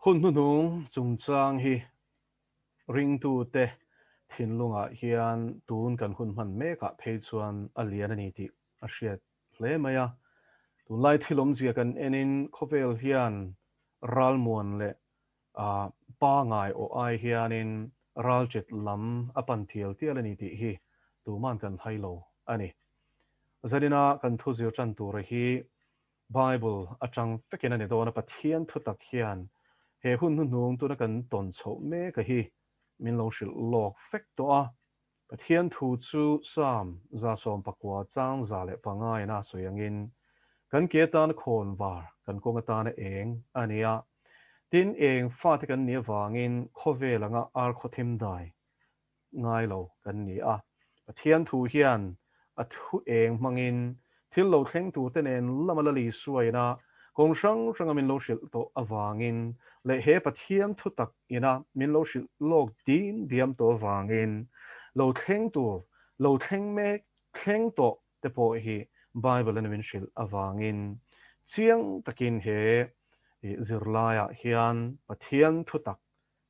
Hun Hnuhnung Zungchang hi ring tu te thinlunga hian tun kan hun man meka thei chuan a lian ani tih a hriat hle maya tunlai thilom zia kan enin khovel hian ralmuan le a pa ngai o ai hianin raljet lam apan thial tial ani tih hi tuman kan hailo ani zanina kan thu zir chan tur hi Bible atang fekin ani dona pathian thutak hian he hun hnung tu na kan ton chho me ka hi min lo shil lok fek to a pathian thu chu sam za som pakwa chang za le pangai na soyangin kan ke tan khon war kan ko nga tan eng ania tin eng fa te kan ni wangin khovelanga ar khothim dai ngai lo kan ni a pathian thu hian a thu eng mangin thil lo thleng tu te nen lamala li suaina kong sang sang min lo shil to awangin le he pathian thu tak ina min lo shil lok din diam to wangin lo thleng tu lo thleng me thleng to te po hi bible an min shil awangin chiang takin he zirlaya hian pathian thu tak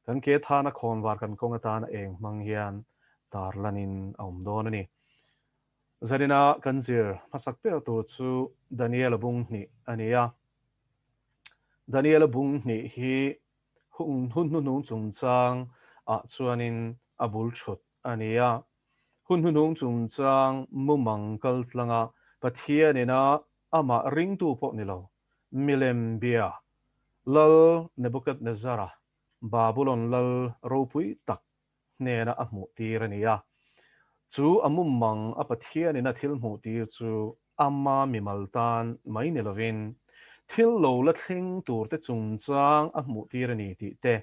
kan ke thana khon war kan kong atan eng mang hian tarlanin aum don ani zarina kan zir masak pe tu chu Daniel bung ni ania Daniel bung ni hi hun nung chung chang a chuanin abul chut ania hun nung chung chang mumang kal tlanga pathianina ama ring tu po ni lo milem bia lal Nebuchadnezzar Babylon lal ropui tak nena amu tirania chu amumang apathianina thil mu tir chu amma mimaltan mai nilovin thil lo la thleng tur te chung chang amu tirani ti te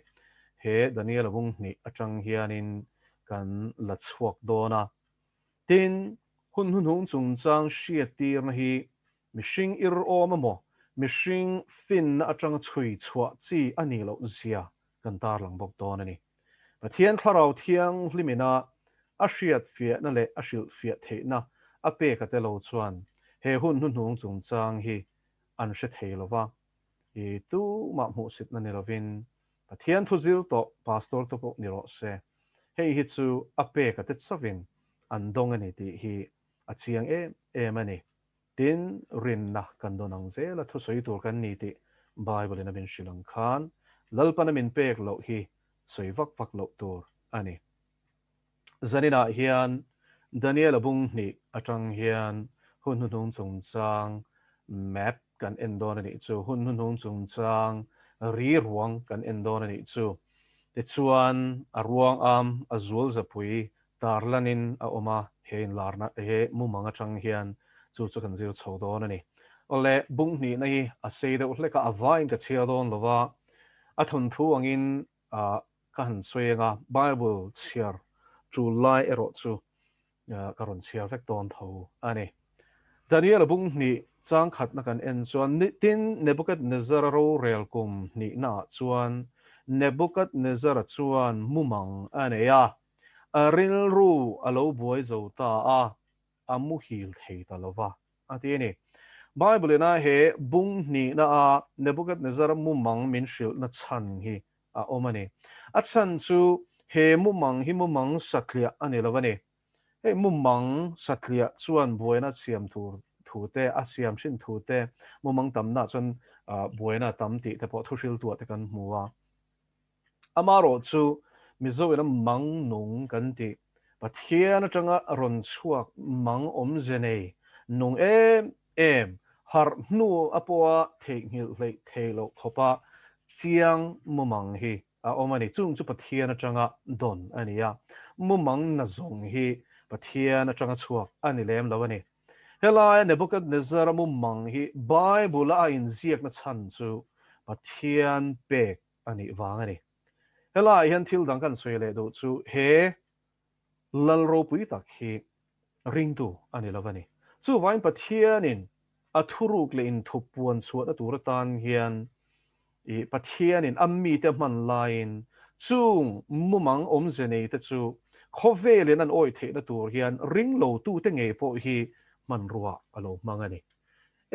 he Daniel bung ni atang hianin kan la chuak dona tin hun hung chung chang hriat tir na hi mihring ir awm emaw mihring fin na atang chui chhuah chi ani lo zia kan tar lang bok dawn ani pathian thlarau thiang hlimina a hriat fiat na le a hrilh fiat theihna a pe ka te lo chuan he hun hung chung chang hi an hre thei lova i tu ma hmu sit na ni lovin pathian thu zil to pastor to pok ni ro se hei hi chu a pe ka te chawin an dong ani ti hi a chiang em ani tin rin na kan donang zela thu soi tur kan ni ti bible in a bin shilang khan lalpan min pek lo hi soi vak vak lo tur ani zanina hian Daniel bung ni atang hian hun hung chung chang map kan endon ani chu hun hung chung chang ri ruang kan endon ani chu te chuan a ruang a zual zapui tarlanin a oma hein larna he mumang atang hian chu chu kan zir chho don ani ole bung ni na hi a seida uhleka avain ka chia don lova a thun thu angin a kan soyenga bible chiar July ero chu karon chiar vek don tho ani Daniel bung ni chang khat na kan en chuan tin Nebuchadnezzar ro rel kum ni na chuan Nebuchadnezzar chuan mumang aneya aril ru alo buai zo ta a amu hil thei ta lova ati ni Bible na he bung ni na a Nebuchadnezzar mumang min shil na chan hi a omani a chan chu he mumang satlia ani lovani he mumang satlia chuan buaina siam tur thute a siam shin thute mumang tamna chuan buaina tamti te po thusil tu te kan hmuwa amaro chu Mizo ina mang nung kan ti pathian atanga ron chuak mang om zenei nung em har hnu apoa thei ngil hlei theilo khopa chiang mumang hi a omani chung chu pathian atanga don ania mumang na zong hi pathian atanga chuak ani lem lawani helai Nebuchadnezzar mumang hi Bible a in ziak na chan chu pathian pek ani wangani helai hian thil dang kan soile do chu he lalro pui tak hi ring tu ani lovani chu wain pathianin a thuruk le in thupuan chuat a turatan hian i pathianin ammi te man lain chung mumang om zenei te chu khovelin an oi the na tur hian ring lo tu te nge po hi man ruwa alo mangani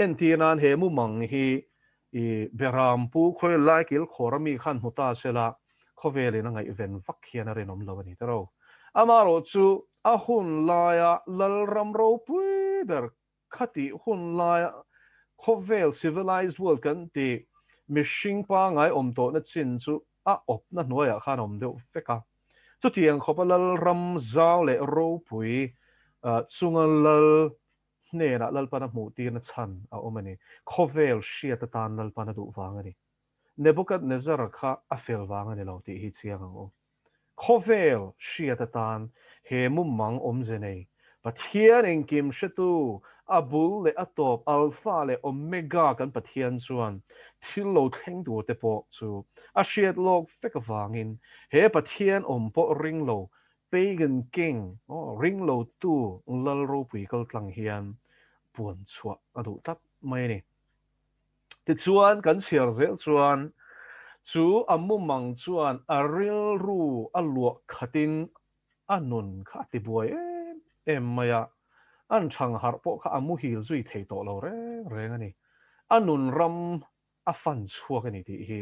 entinan he mumang hi beram pu khoi lai kil khorami khan huta sela khoveli na ngai ven vak hian a renom lo ani taro amaro chu a hun laia lal ram ro pui ber khati hun laia khovel civilized world kan ti mishing pa ngai om to na chin chu a op na hnuaia khan om deuh veka chu tiang khopalal ram zaw le ro pui chunga lal hne na lal pana hmu tir na chan a omani khovel shia ta tan lal pana du wangani Nebuchadnezzar kha a fel wangani lo ti hi chiang ang khovel shia ta tan he mu mang om zenei pathian eng kim shetu abul le atop alpha le omega kan pathian chuan thil lo thleng du te po chu a hriat lok fek awangin he pathian om po ring lo pagan king ring lo tu lal ro pui kal tlang hian puan chua adu tak mai ni ti chuan kan siar zel chuan chu amu mang chuan a ril ru a luak khatin anun kha ti buai em maya an chang har po kha amu hil zui thei to lo reng ani anun ram a fan chuak ani ti hi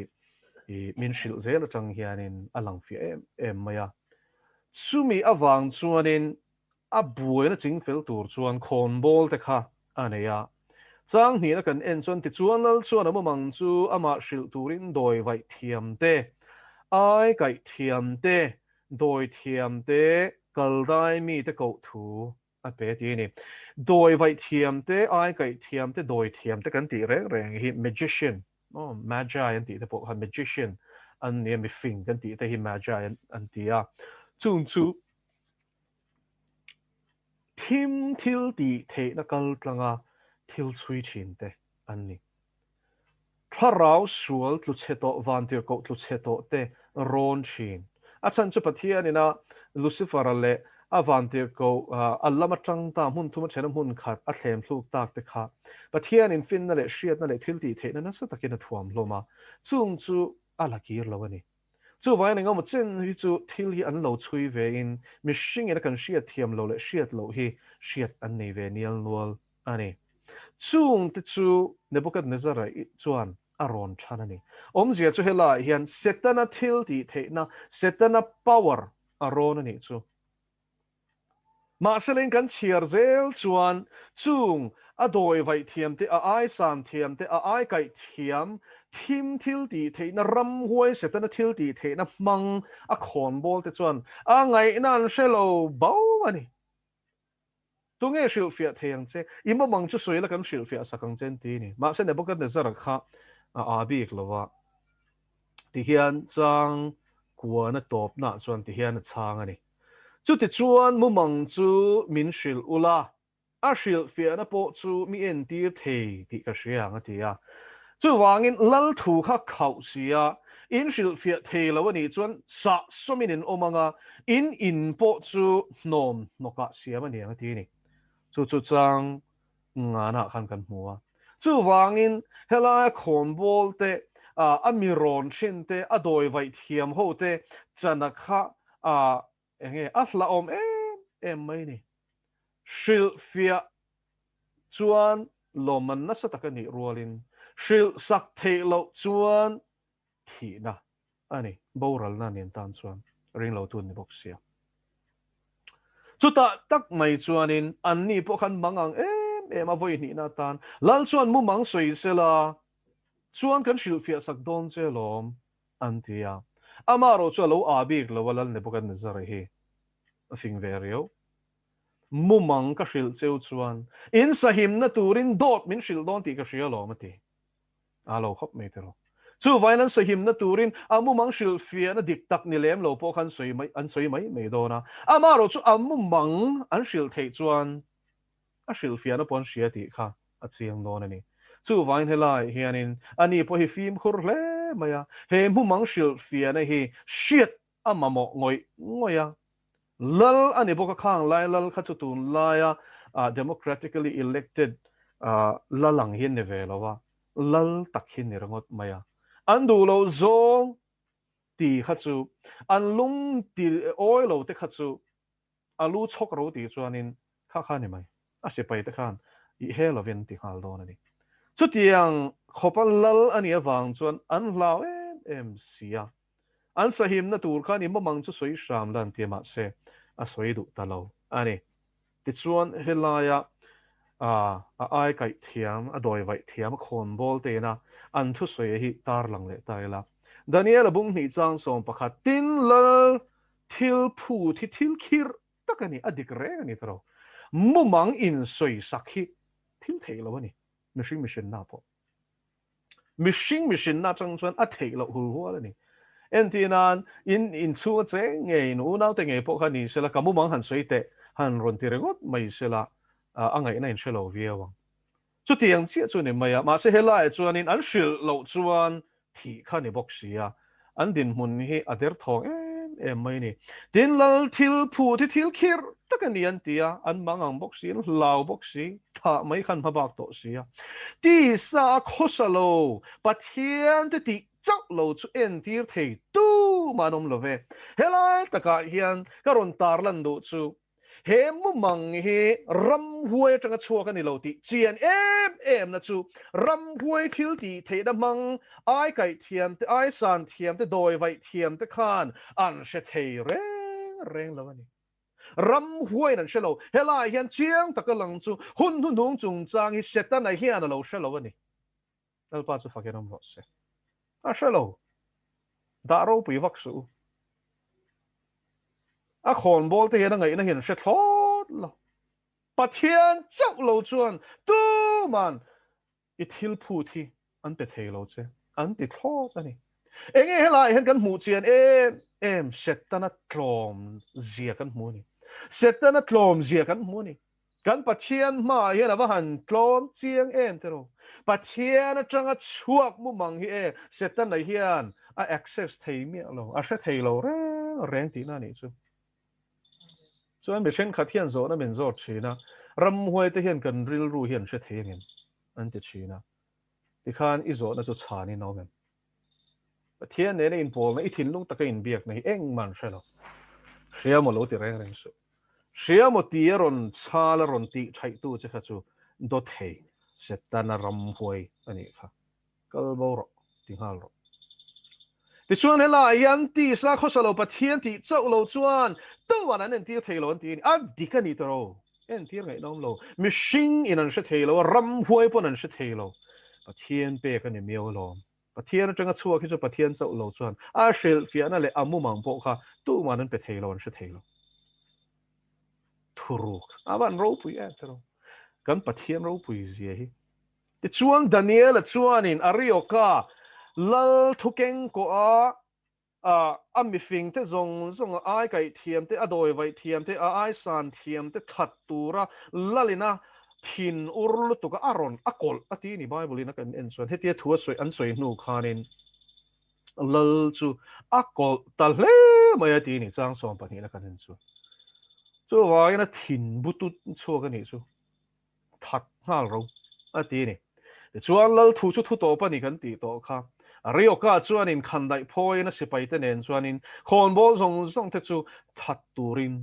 min shil zel atang hianin alang fi em maya sumi awang chuanin a buai na ching fel tur chuan khon bol te kha aneya chang ni na kan en chuan ti chuan lal chuan amu mang chu ama shil turin doi vai thiam te ai kai thiam te doi thiam te kal dai mi te ko thu a pe ti ni doi vai thiam te ai kai thiam te doi thiam te kan ti reng hi magician magi an ti te po ha magician an ne mi fing kan ti te hi magi an ti a chung chu thim thil ti the na kal tlanga thil chui thin te an ni tharau sual tlu cheto van tir ko tlu cheto te ron thin a chan chu pathian ina lucifer le avan tir ko allama tang ta mun thuma chena mun khat a thlem thluk tak te kha pathian in fin na le hriat na le thil ti the na sa takin a thuam hloma chung chu ala kir lo ani chu vai na ngam chen hi chu thil hi an lo chui ve in mishing ina kan hriat thiam lo le hriat lo hi hriat an nei ve nial nual ani chung te chu Nebuchadnezzar chuan aron thanani omzia chu hela hian setana thil ti theina setana power aron ani chu ma selen kan chiar zel chuan chung a doi vai thiam te a ai san thiam te a ai kai thiam thim thil ti theina ram huai setana thil ti theina mang a khon bol te chuan a ngai nan shelo bau ani tunge shil fia theng che ima mang chu soila kan shil fia sakang chen ti ni ma se ne bokat ne zara kha a bik lova ti hian chang kuwa na top na chuan ti hian a chang ani chu ti chuan mu mang chu min shil ula a shil fia na po chu mi en tir thei ti ka hriang a ti a chu wangin lal thu kha khau sia in shil fia thei lo ani chuan sa somin in omanga in po chu hnom noka siam ani ang ti ni chu chang ngana khan kan hmuwa chu wangin hela khon bol te a miron thin te a doi vai thiam ho te chana kha enge a hla om em mai ni shil fia chuan loman na sa takani rualin shil sak thei lo chuan thi na ani boral na nen tan chuan ring lo tun ni boxia chuta tak mai chuanin anni po khan mangang em avoi ni na tan lal chuan mu mang soi sela chuan kan shil fia sak don che lom antia amaro chu lo abik lo walal ne pokan ne zare hi a fing verio mu mang ka shil cheu chuan in sahim na turin dot min shil don ti ka shia lo mati alo khop me tero chu vainan sahim na turin amu mang shil fia na dik tak ni lem lo po khan soi mai an soi mai me do na amaro chu amu mang an shil thei chuan a shil fia na pon shia ti kha a chiang don ani chu vain helai hianin ani po hi fim khur hle maya he mu mang shil fia na hi shit amamo ngoi ngoya lal ani boka khang lai lal kha chu tun laia democratically elected lalang hin ne velawa lal takhin ni rangot maya andu lo zong ti kha chu an lung ti oil lo te kha chu alu chok ro ti chuanin kha kha ni mai a se pai te khan I he lovin ti khal don ani chu tiang khopan lal ania wang chuan an hlau em sia an sahim na tur khan im mang chu soi sham lan tia ma se a soi du ta lo ani ti chuan helaya ai kai thiam a doi vai thiam khon bol te na an thu soi hi tar lang le tai la Daniel bung ni chang som pakhat tin lal thil phu thi thil khir takani adik re ani tro mumang in soi sakhi thil thei lo ani machine na po machine na chang chuan a thei lo hul hul ani en ti nan in chu che nge nu nau te nge po khani sela kamu mang han soi te han ron ti regot mai sela angai na in shelo viawang chu tiang chia chu ne maya ma se hela chuan in an shil lo chuan thi khani bok sia an din mun hi ader thong em mai ni tin lal thil phu thi thil khir takani an tia an mangang bok si lau bok si tha mai khan phabak to sia ti sa khosalo pathian te ti chak lo chu en tir thei tu manom love helai taka hian karon tar lan do chu he mu mang he ram huai tanga chua kan ni lo ti chian em na chu ram huai thil ti thei da mang ai kai thiam te ai san thiam te doi vai thiam te khan an she thei reng lo ani ram huai nan shelo helai hian chiang takalang chu hun Hnuhnung chung chang hi setan ai hian lo shelo ani alpa chu fakenam ro se a shelo da ro pui vak su a khon bol te hian ngai na hian she thot lo pathian chak lo chuan tu man I thil phu thi an pe thei lo che an ti thot ani enge helai hian kan mu chian em setana tlom zia kan mu ni setana tlom zia kan mu ni kan pathian ma hian ava han tlom chiang em te ro pathian atanga chuak mu mang hi setana hian a access thei mi lo a she thei lo reng ti na ni chu chuan be shen khathian zo na men zo china ram huai te hian kan ril ru hian she thei ngin an ti china ti khan I zo na chu chani no men pathian ne in pol na I thin lung taka in biak na hi eng man shelo shia mo lo ti reng su shia mo ti ron chala ron ti thai tu che kha chu do thei setana ram huai ani kha kal bo ro ti hal ro ti chuan hela yan ti sa khosalo pathian ti chau lo chuan to wan an ti thei lo an ti a dikani to ro en ti ngai nom lo mishing in an she thei lo ram huai pon an she thei lo pathian pe ka ni meo lo pathian atanga chua khi chu pathian chau lo chuan a shel fiana le amu mang po kha tu man an pe thei lo an she thei lo thuruk awan ro pui a chero kan pathian ro pui zia hi ti chuan Daniel chuan in arioka lal thukeng ko a mi fing te zong ai kai thiam te adoi vai thiam te ai san thiam te that tura lalina thin urlu tuka aron akol ati ni bible ina kan en chuan hetia thua soi an soi hnu khanin lal chu akol tal hle mai ati ni chang som pani na kan en chu chu wa ina thin butut chu ka ni chu that hal ro ati ni chuan lal thu chu thu to pani kan ti to kha rioka chuan in khandai phoi na sipai te nen chuan in khon bol zong te chu that turin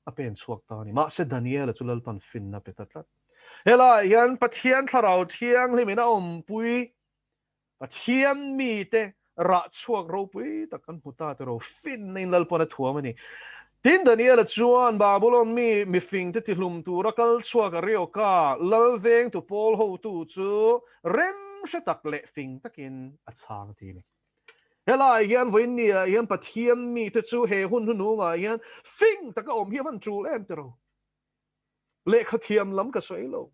a pen chuak ta ni ma se Daniel chu lal pan fin na petatlat hela yan pathian tharau thiang limina pui pathian mite ra chuak ro pui takan huta te ro fin nei lal pon a thuam ani tin Daniel chuan babylon mi fing te tilum tu rakal chuak rioka lal veng tu pol ho tu chu rem she tak le fing takin a chang ti ni hela yan voin ni yan pathian mi te chu he Hun Hnuhnung yan fing taka hi van chu em te ro le khathiam lam ka soi lo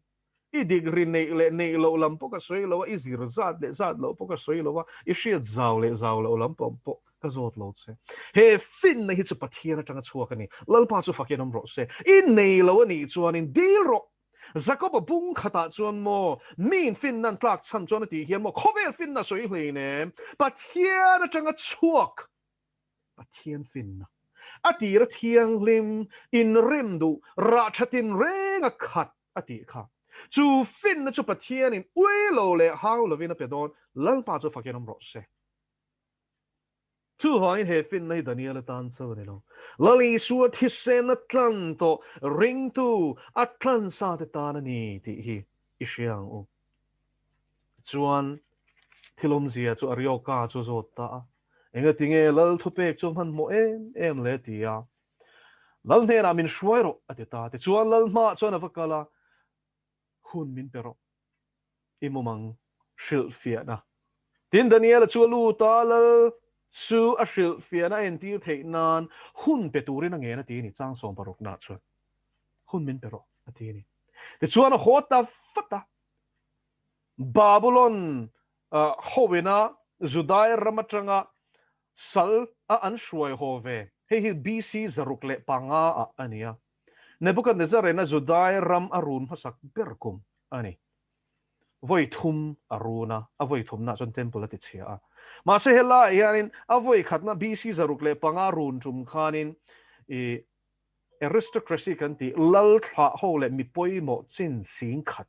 I dig rin nei lo lam po ka soi lo I zir zat lo po ka soi lo I shiat zaw lo lam po ka zot lo che he fin na hi chu pathian atanga chuak ani lalpa chu fakinom ro se I nei lo ani chuan in dil ro Jacob bung khata chuan mo min fin nan tlak chan chuan ti hian mo khovel fin na soi hlei ne pathian atanga chuak pathian fin na ati ra thiang lim in rim du ra thatin reng a khat ati kha chu fin na chu pathian in ui lo le how lo vina pedon lalpa chu fakenom ro se chu hoin he fin nei Daniel tan so ne lo lali suat hi sen atlan to ring tu atlan sa te tan ni ti hi I siang u chuan thilom zia chu arioka chu zota enga tinge lal thupek chu man mo em le tia lal ne na min shwairo atita te chuan lal ma chuan avakala hun min pero imumang shil fiana tin Daniel chu lu ta lal su a shil fiana en tir thei nan hun peturin ang ena ti ni chang som paruk na chu hun min pero ati ni te chuan a hota fata Babylon howena Judai Ramatranga sal a an shwai hove hei BC zarukle panga a ania Nebuchadnezzar na Judai ram arun hasak berkum ani voi thum aruna avoi thum na chon temple ati chia ma se hela yanin avoi khatna BC zarukle panga run tum khanin e aristocracy kan ti lal tha hole mi poimo chin sing khat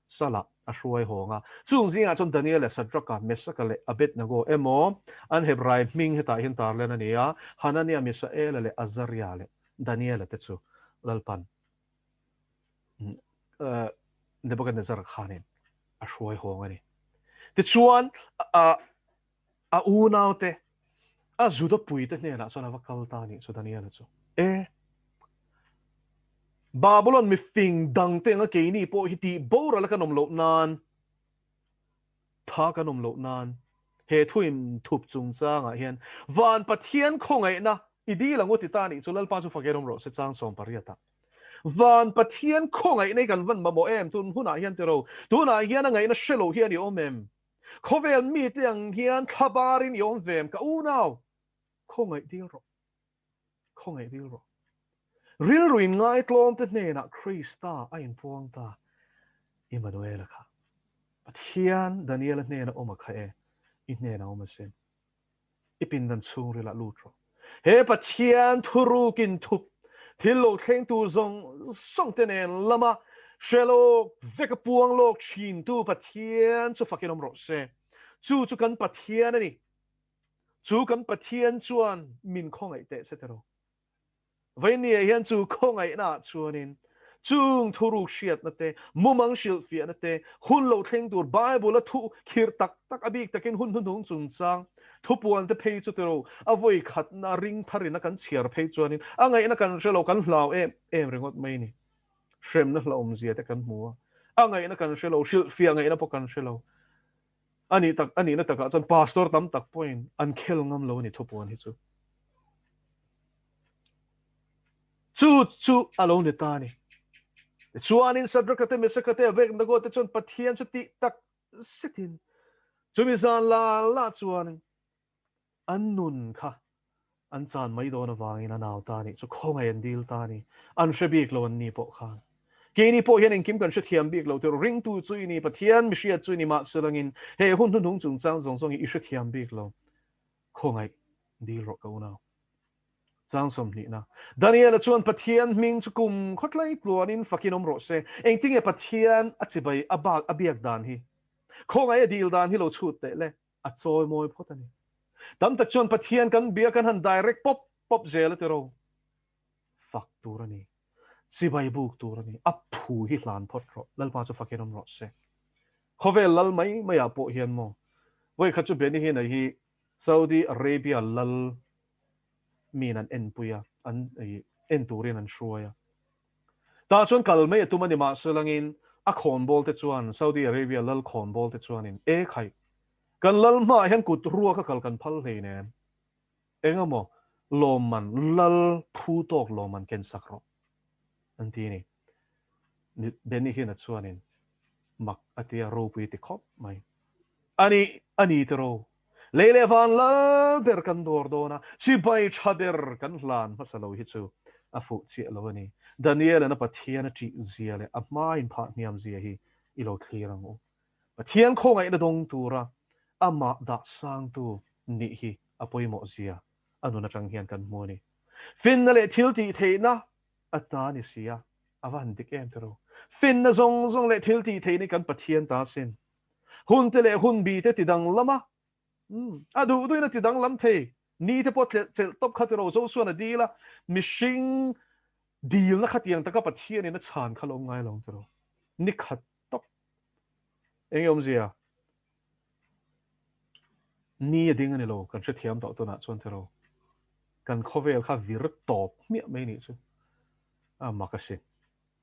sala ashwai honga chung zinga chon Daniel sadraka mesakale abednego emo an hebrai ming heta hin tarlen ania hanania misael le azaria le Daniel te chu lalpan Nebuchadnezzar khanin ashwai honga ni ti chuan a unaute a Zuthansanga te ne na chona vakal ta ni chu Daniel chu Babylon mi fing dang te nga ke ni po hiti bora la kanom lo nan tha kanom lo nan he thuim thup chung changa hian van pathian khongai na idi langu ti ta ni chulal pa chu fagerom ro se chang som pariata van pathian khongai nei kan van ma mo em tun huna hian te ro tuna hian ngai na shelo hian ni omem khovel mi te ang hian thabarin yom vem ka u naw khongai dil ro Real ruin ngai tlom te ne na Krista a in puang ta Emmanuel kha pathian Daniel ne na oma kha in ne na oma sen ipin dan chung rila lutro he pathian thuru kin thup thilo thleng tu zong song te nen lama shelo veka puang lok chin tu pathian chu fakinom ro se chu kan pathian ani chu kan pathian chuan min khongai te setero vậy nè hiện chú không ai na chuanin chung thuru shiat na te mumang shil fiat na te hun lo thleng tur Bible la thu khir tak abik takin hun Hnuhnung chung chang thu puan te phei chu te ro avoi khat na ring tharin kan chiar phei chuanin angai na kan shelo kan hlau em rengot mai ni shrem na hlom zia te kan mua angai na kan shelo shil fia ngai na po kan shelo ani na taka chan pastor tam tak point an khel ngam lo ni thu puan hi chu alone ta ni chuanin sadrakate mesakate vek nago te chon pathian chu ti tak sitin chumi zan la chuanin an nun kha an chan mai do na wangin anaw ta ni chu khongai an dil ta ni an shebik lo an ni po khan ke ni po hian kim kan thiam bik lo te ring tu chui ni pathian mi hria chui ni ma selangin he Hun Hnuhnung chung chang zong i thiam bik lo khongai dil ro ko na chang som ni na Daniel chuan pathian ming chukum khotlai pluanin fakinom ro se engting e pathian achibai abak abiak dan hi khongai adil dan hi lo chut te le a choi moi photani tam ta chuan pathian kan bia kan han direct pop zel te ro fakturani chibai buk turani aphu hi hlan phot ro lalpa chu fakinom ro se khovel lal mai a po hian mo voi khachu beni hi na hi Saudi Arabia lal min an en puya an en turin an shuaya ta chuan kalmei tumani ma selangin a khon bol te chuan Saudi Arabia lal khon bol te chuan in khai kan lal ma hian kut ruwa ka kal kan phal hlei ne engamo loman lal phu tok loman ken sakro anti ni beni hi na chuan in mak atia ro pui ti khop mai ani te ro Lele van la ber kan dor dona si bai chader kan hlan masalo hi chu a fu chi lo ni Daniel na pathian ti ziale a ma in phat niam zia hi ilo thirang o pathian khongai na dong tura ama da sang tu ni hi apoi mo zia anuna chang hian kan mo ni fin na le thil ti theina ata ni sia awan dik em tero fin na zong le thil ti theini kan pathian ta sin hun te le hun bi te ti dang lama adu na ti dang lam the ni te pot chel top khatero zo suana dila mishing deal na khatiang taka pathian in a chan khalom ngai long tero ni khat top engom zia ni ding ani lo kan che thiam to to na chuan te ro kan khovel kha vir top mi mai ni chu a makasi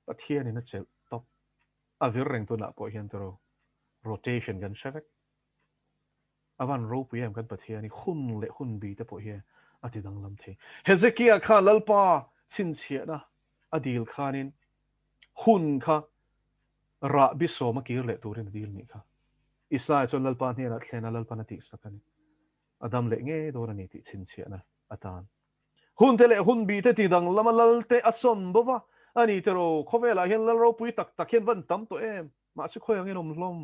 pathian in a chel top a vir reng to na po hian te ro rotation kan shavek avan ro pu yam kan pathian ni hun le hun bi te po hi ati dang lam the hezekia kha lalpa chin chia na adil khanin hun kha ra bi so ma kir le turin dil ni kha isa chon lalpa ni ra thlena lalpa na ti sakani adam le nge do na ni ti chin chia na atan hun te le hun bi te ti dang lama lal te ason bova ani te ro khovela hian lal ro pui tak tak hian van tam to em ma chi khoyang enom hlom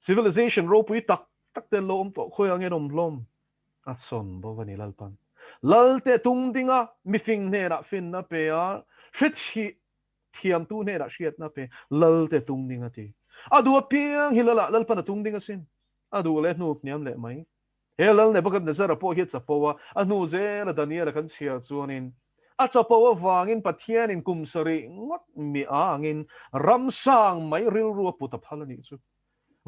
civilization ro pui tak tak te lom to khoyang enom hlom ason bova ni lalpan lal te tung dinga mi fing ne na fin na pe a shit hi thiam tu ne na shiat na pe lal te tung dinga ti adu piang hilala lalpan tung dinga sin adu le nuk niam le mai helal ne bagat nazara po hit sapowa anu ze la daniela kan sia chuanin a chapowa wangin pathianin kumsari ngot mi angin ramsang mai ril ru puta phalani chu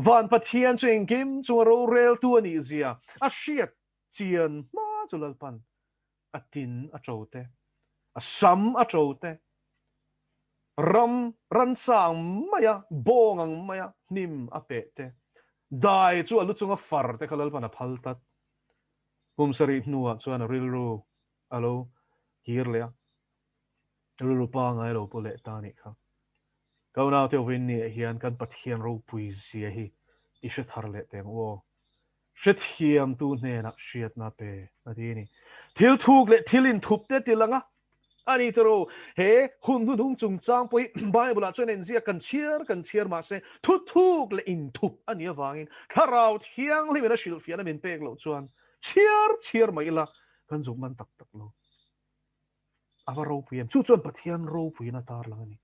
van pathian chu engkim chu ro rel tu ani zia a shiat chian ma chu lalpan atin a chote a sam a chote ram ransang maya bongang maya nim a pete dai chu alu chunga far te khalal pana phaltat kumsari hnuwa chuan a ril ru alo hir le ril ru pa ngai lo pole ta ni kha kauna te win ni hian kan pathian ro pui zia hi i she thar le teng wo shet hiam tu ne na shiat na pe adi ni thil thuk le thilin thup te tilanga ani tro he hun hnuhnung chungchang poi bible chuan en zia kan chiar ma se thu thuk le in thup ani awangin tharau thiang le mena shil fiana min pek lo chuan chiar mai la kan zum man tak tak lo ava ro puem chu chuan pathian ro pui na tar lang ani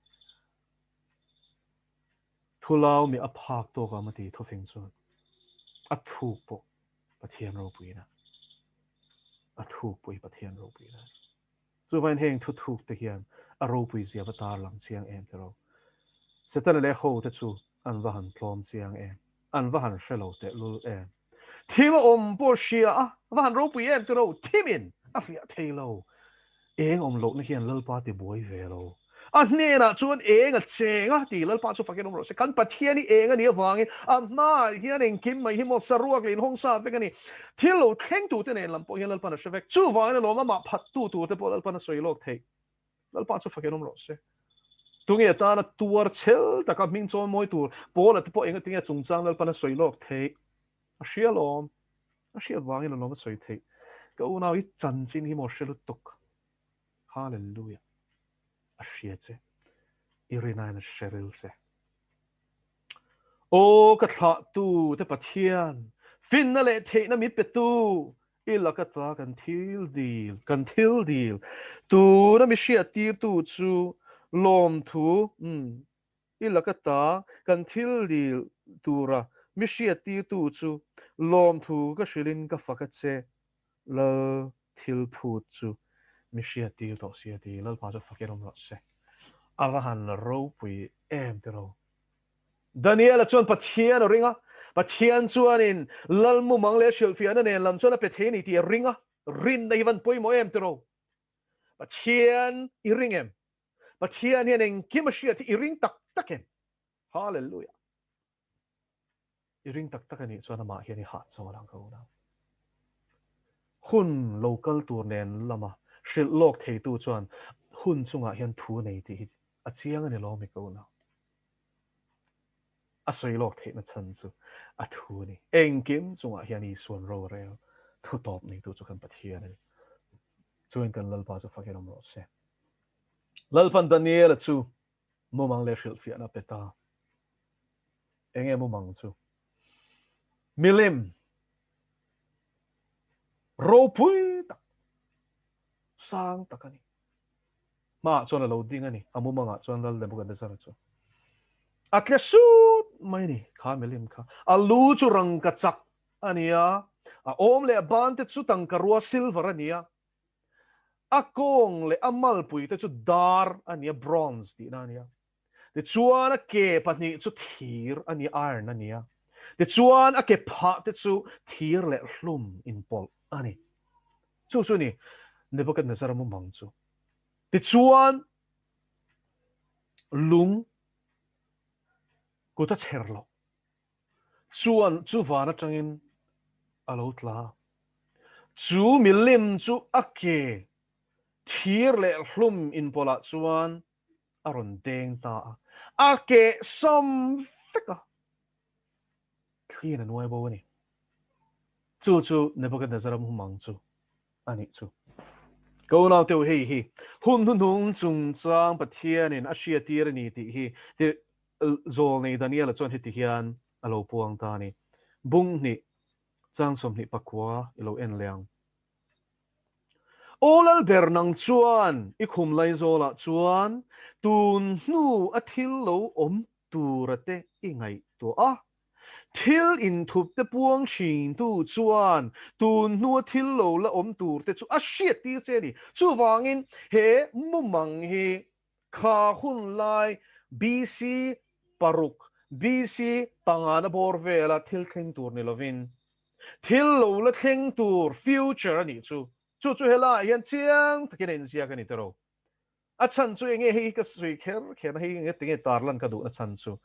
thulau mi aphak to ka mati thofeng chuan a thuk po pathian ro pui na a thuk pui pathian ro pui na chu vain heng thu thuk te hian a ro pui zia avatar lang chiang em te ro setan le ho te chu an va han tlom chiang em an va han shelo te lu em thima om po shia a va han ro pui em te ro thimin a fia thailo eng om lo na hian lalpa ti boi ve lo a hne na chuan eng a chenga ti lalpa chu fakin om ro se kan pathian ni eng ani awangin a ma hian eng kim mai hi mo saruak lin hong sa vek ani thilo thleng tu te nen lam po hian lalpa na shevek chu wang lo ma phat tu te po lalpa na soilok thei lalpa chu fakin om ro se tunge ta na tuar chel taka ming chon moi tur pola te po eng tinga chungchang lalpa na soilok thei a shialom a shia wangin lo ma soi thei ka una hi chan chin hi mo shelu tuk hallelujah a shiate irina na sheril se o ka thla tu te pathian fin na le the na mi pe tu ila ka ta kan thil dil tu na mi shia tir tu chu lom thu ila ka ta kan thil dil tura mi shia tir tu chu lom thu ka shilin ka fakache la thil phut chu mi shia tir to sia ti lal pa chu fakerom ro se avahan ro pui em te ro Daniela chuan pathian ringa pathian chuanin lalmu mangle shil fiana ne lam chuan a petheni ti ringa rin na ivan poi mo em te ro pathian I ringem pathian hian eng kimashia ti ring tak takem hallelujah I ring tak takani chuan ma hian I ha chawalang ko na hun local tur nen lama shil lok thei tu chuan hun chunga hian thu nei ti a chiang ani lo mi ko na a soi lok thei na chan chu a thu ni engkim chunga hian I suan ro rel thu top nei tu chu kan pathian ani chuan kan lalpa chu fakiram ro se lalpan Daniel chu momang le shil fiana peta enge momang chu milim ro pui tak sang takani ma chuan lo ding ani amumanga chuan lal le bukan desara chu atle su mai ni kha milim kha alu chu rang ka chak ania a om le ban te chu tang karua silver ania akong le amal pui te chu dar ania bronze ti na ania te chuan a ke patni chu thir ania iron ania te chuan a ke pha te chu thir le hlum in pol ani chu ni Nebuchadnezzar mo mang chu te chuan lung ko ta cherlo chuan chu vana tangin alo tla chu milim chu ake thir le hlum in pola chuan aron deng ta ake som feka clean and nuai bo ni chu Nebuchadnezzar mo mang chu ani chu go now to hi Hun Hnuhnung chung chang pathian in asia tir ni ti hi te zol nei Daniel chuan hiti hian alo puang ta ni bung ni chang som ni pakwa ilo en leang olal ber nang chuan I khum lai zola chuan tun hnu a thil lo om turate I ngai to a thil in thup te puang shin tu chuan tun hnu thil lo la om tur te chu a hriat ti che ni chu wangin he mumang hi kha hun lai BC paruk BC tangana bor vela thil thleng tur ni lovin thil lo la thleng tur future ani chu hela hian chiang takin in sia kan itero a chan chu enge hi ka sui kher hi nge tinge tarlan ka du a chan chu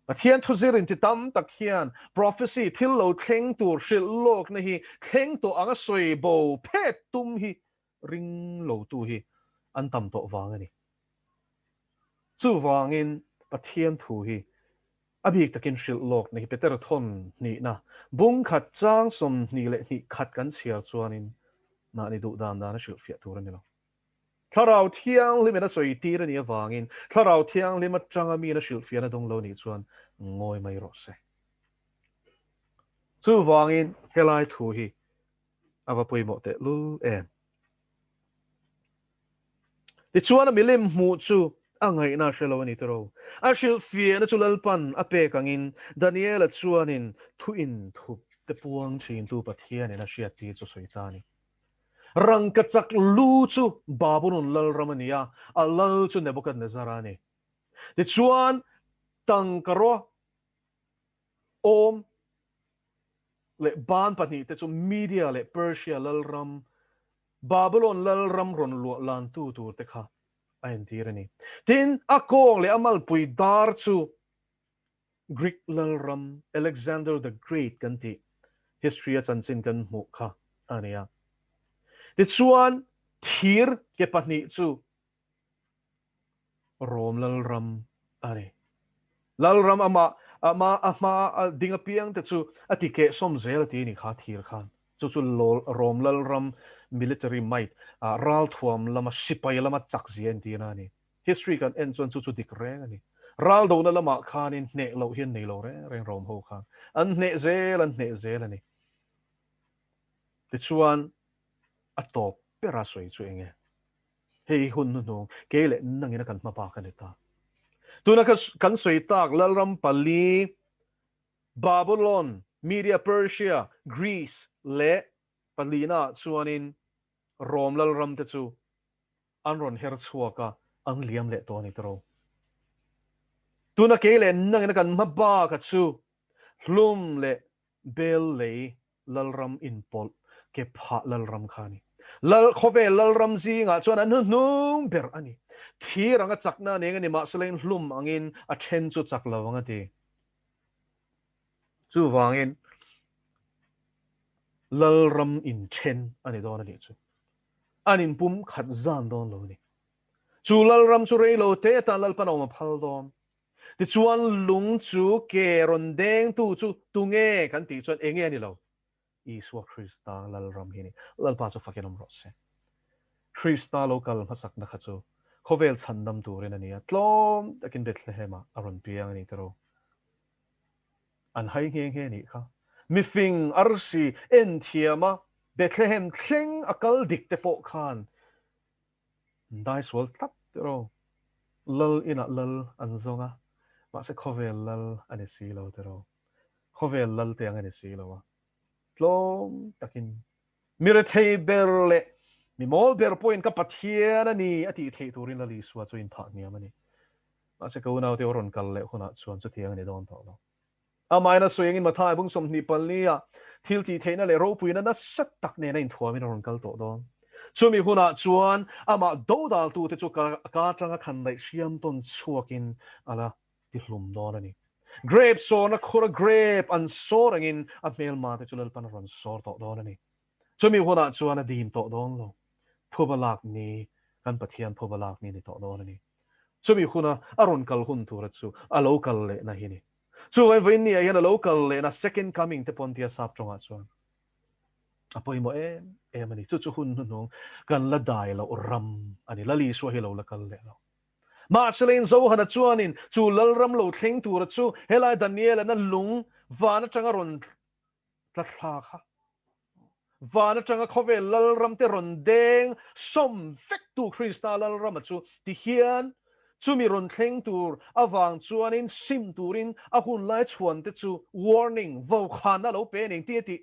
pathian thu zirin ti tam tak hian prophecy thil lo thleng tur shil lok na hi thleng to anga soi bo phet tum hi ring lo tu hi an tam to wang ani chu wangin pathian thu hi abik takin shil lok na hi peter thon ni na bung khat chang som ni le ni khat kan sia chuanin na ni du dan na shil fia tur ani lo tharau thiang limena soi tir ani awangin tharau thiang lima changa mi na shil fia na dong lo ni chuan ngoi mai ro se chu wangin helai thu hi ava pui mo te lu em ti chuan a milim mu chu angai na shelo ani tero a shil fia na chulal pan a pe kangin Daniel a chuanin thu in thup te puang chin tu pathian ena hriat ti chu soitani rang ka chak lu chu babulon lal ramania a lal chu Nebuchadnezzar ani ti chuan tang karo om le ban pahnih te chu Media le Persia lalram Babylon lalram ron lo lan tu tur te kha a en tirani tin a kong le amal pui dar chu Greek lalram Alexander the Great kan ti history a chanchin kan mu kha ania ti chuan thir ke pahnih chu Rom lalram ani lalram ama dinga piang te chu atike som zel ti ni kha thir khan chu rom lalram military might ral thuam lama sipai lama chak zian ti na ni history kan en chon chu dik reng ani ral do na lama khan in ne lo hian nei lo reng rom ho khan an ne zel ani ti chuan atop pera soi chu enge hei Hun Hnuhnung kele nangina kan ma pa kan ta tuna kan soi tak lalram pali Babylon Media Persia Greece le palina chuanin Rom lalram te chu anron her chuaka ang liam le to ni tro tuna kele nangina kan ma ba ka chu hlum le bel le lalram in pol ke pha lalram khani lal khove lalram zinga chuan an Hnuhnung ber ani thiranga chakna neng ani ma selain hlum angin a then chu chak lawanga ti chu wangin lalram in then ani don ani chu anin pum khat zan don lo ni chu lalram chu rei lo te ta lal pan oma phal don ti chuan lung chu ke ron deng tu chu tunge kan ti chuan enge ani lo Iswa Krista lalram hi ni lal pa chu fakin om ro se Krista local masak na kha chu khovel chandam turin ani tlom takin Bethlehema aron piang ani tero an hai he ni kha mifing arsi en thiama Bethlehem thleng akal dik te po khan dai swal tap tero lal ina lal an zonga ma se khovel lal ani si lo tero khovel lal te ang ani si lo wa tlom takin mirethei berle mi mol ber point ka pathian ani ati thei turin lali suwa chu in tha niam ani ma se ko nau te ron kal le khuna chuan chu thiang ani don to lo amai na swing in mathai bung som ni palnia thil ti theina le ro puina na sat tak ne na in thuamin ron kal to don chumi huna chuan ama do dal tu te chu ka tanga khan lai siam ton chuakin ala ti hlum don ani grape so na khura grape an sorangin a mel ma te chulal pan ron sor to don ani chumi huna chuan a dim to don lo phubalak ni kan pathian phubalak ni to don ani chumi huna aron kal hun tu ra chu a local le na hi ni chu vai ni a hian a local le na second coming te pon tia sap chonga chuan apoi mo em ani chu hun hnung kan la dai lo ram ani la li so hi lo la kal le lo ma selen zo hana chuanin chu lal ram lo thleng tur chu helai daniel na lung wana changa ron tla thla kha wana changa khove lal ram te ron deng som vek tu krista lal ram chu ti hian chumi ron thleng tur awang chuanin sim turin a hun lai chuan te chu warning vo khana lo pe ning ti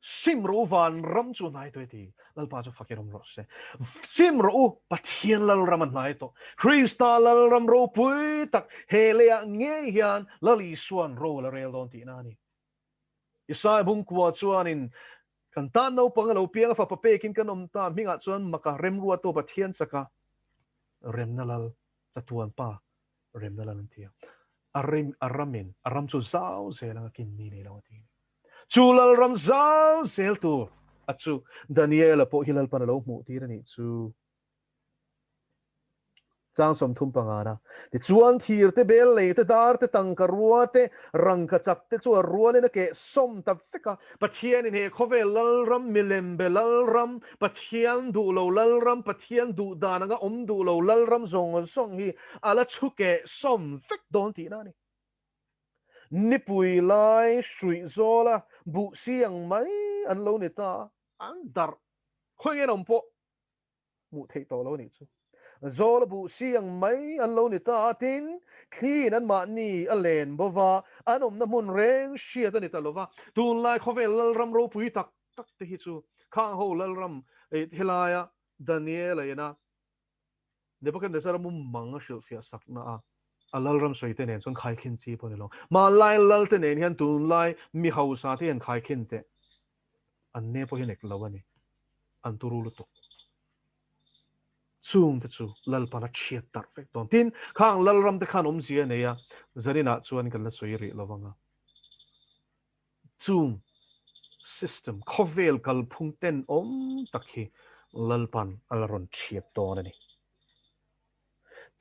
sim ro van ram chu nai to ti lal pa chu fakirom ro se sim ro pathian lal ram nai to krista lal ram ro pui tak hele nge hian lali suan ro la rel don ti na ni isai bung kwa chuanin kan tan no pang lo piang fa pa pe kin kanom ta minga chuan maka rem ruwa to pathian chaka rem na lal chatuan pa rem na lal tia aramin aram chu zau zelang kin ni ni lo ti chulal ramzal sel tu achu daniela po hilal panalo mu tira ni chu chang som thum pangana ti chuan thir te bel le te dar te tangka ruate rangka chak te chu ruan na ke som ta fika pathian in he khovel lal ram milem belal ram pathian du lo lal ram pathian du dananga om du lo lal ram zong song hi ala chuke som fik don ti na ni nipui lai sui zola bu siang mai an lo ni ta an dar khoi nge nom po mu thei to lo ni chu zola bu siang mai an lo ni ta tin khi nan ma ni a len bova anom na mun reng shia ta ni ta lova tun lai khovel lal ram ro pui tak tak te hi chu khang ho lal ram helaya daniel ena nebakan desara mum manga shil fia sakna alal ram soi te nen chon khai khin chi pon lo ma lai lal te nen hian tun lai mi hau sa te hian khai khin te an ne po hian ek lo ani an turu lu to chung te chu lal pana chiat tar fek ton tin khang lal ram te khan om zia ne ya zarina chuan kan la soi ri lawanga chung system khovel kal phung ten om takhi lal pan alaron chiat ton ani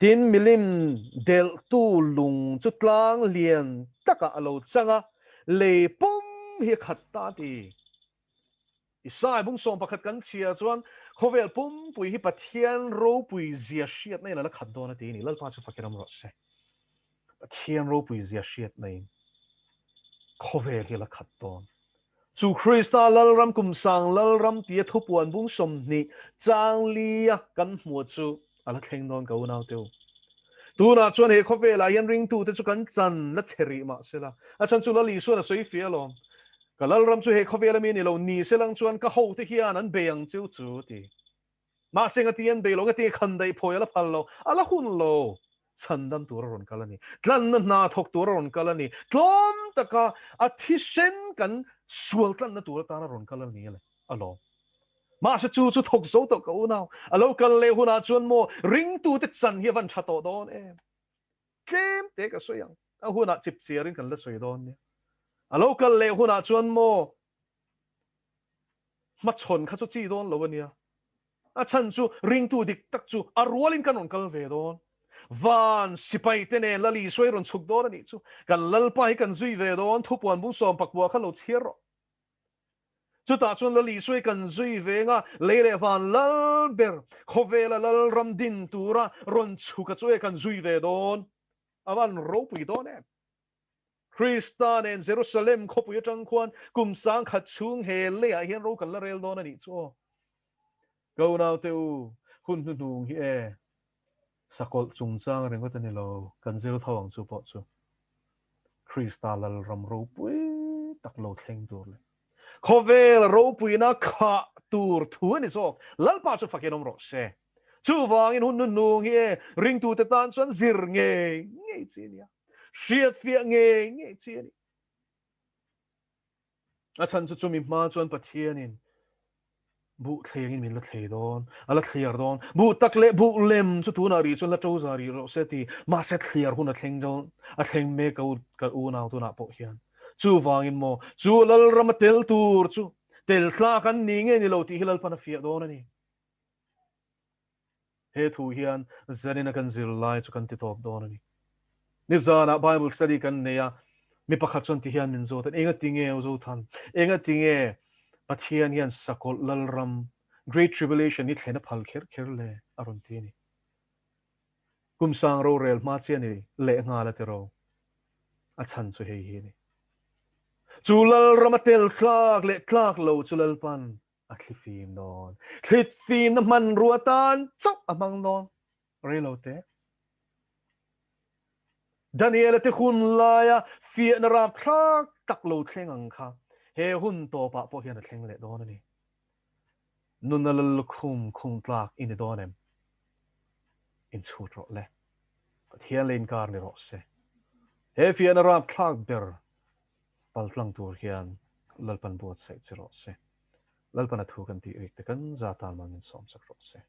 tin milim del tu lung chutlang lian taka alo changa le pum hi khatta ti isai bung som pakhat kan chia chuan khovel pum pui hi pathian ro pui zia shiat nei la khat don ati ni lal pa chu fakiram ro se pathian ro pui zia shiat nei khovel hi la khat don chu krista lal ram kum sang lal ram ti thupuan bung som ni chang lia kan hmu chu ala thleng don ko nau teu tuna chuan he khowela hian ring tu te chu kan chan la cheri ma sela a chan chu la li suan a soi fia lo kalal ram chu he khowela mi ni lo ni selang chuan ka ho te hian an beyang chu chu ti ma senga ti an be lo nga ti khan dai phoi ala phal lo ala hun lo chan dam tur ron kalani tlan na thok tur ron kalani tlom taka a thi sen kan sual tlan na tur ta na ron kalani le alo ma sa chu chu thok zo to ko now a local le huna chuan mo ring tu te chan hi van thato don kem te ka soyang a huna chip cherin kan la soi don ne a local le huna chuan mo ma chon kha chu chi don lo ania a chan chu ring tu dik tak chu a rualin kan on kal ve don van sipai te ne lali soi ron chuk don ani chu kan lal pa hi kan zui ve don thupuan bu som pakwa kha lo chiero chu ta chuan lali soi kan zui ve nga leile van lal ber khovela lal ram din tura ron chuka chu kan zui ve don awan ro pui don Christian en Jerusalem khopu chang khuan kum sang khat chung he le a hian ro kan la rel don ani chu go now teu hun hnung hi sakol chung chang reng ko tani lo kan zel thawang chu po chu Christa lal ram ro pui tak lo thleng tur le khovel ro pui na kha tur thu ni so lal pa chu fakenom ro se chu wang in hun hnung hi ring tu te tan chuan zir nge chinia siết phía nghe chia ni chan chu chumi ma chuan pathianin bu thlengin min la thlei don ala thliar don bu takle bu lem chu tu na ri chun la to za ri ro se ti ma se thliar hun a thleng don a thleng me ka u naw tu na po hian chu wangin mo chu lal ramatel tur chu tel thla kan ni nge ni lo ti hilal pana fia don ani he thu hian zanina kan zil lai chu kan ti top don ani ni zana bible study kan neya mi pakhat chon ti hian min zo tan enga tinge zo than enga tinge pathian hian sakol lalram great tribulation ni thlena phal kher le aron ti ni kumsang ro rel ma che ni le nga la te ro a chan chu hei hi ni chulal ramatel tlak lo chulal pan a thlifim non thlifim na man ruatan chok amang non re lo te Daniel te hun laia fia na ram thak tak lo thleng ang kha he hun to pa po hian a thleng le don ani nun lal khum tlak in donem in chut ro le pathian lein kar ni ro se he fia na ram thak ber pal tlang tur hian lalpan buat sai chi ro se lalpan a thu kan ti rik te kan za tan man som sak ro se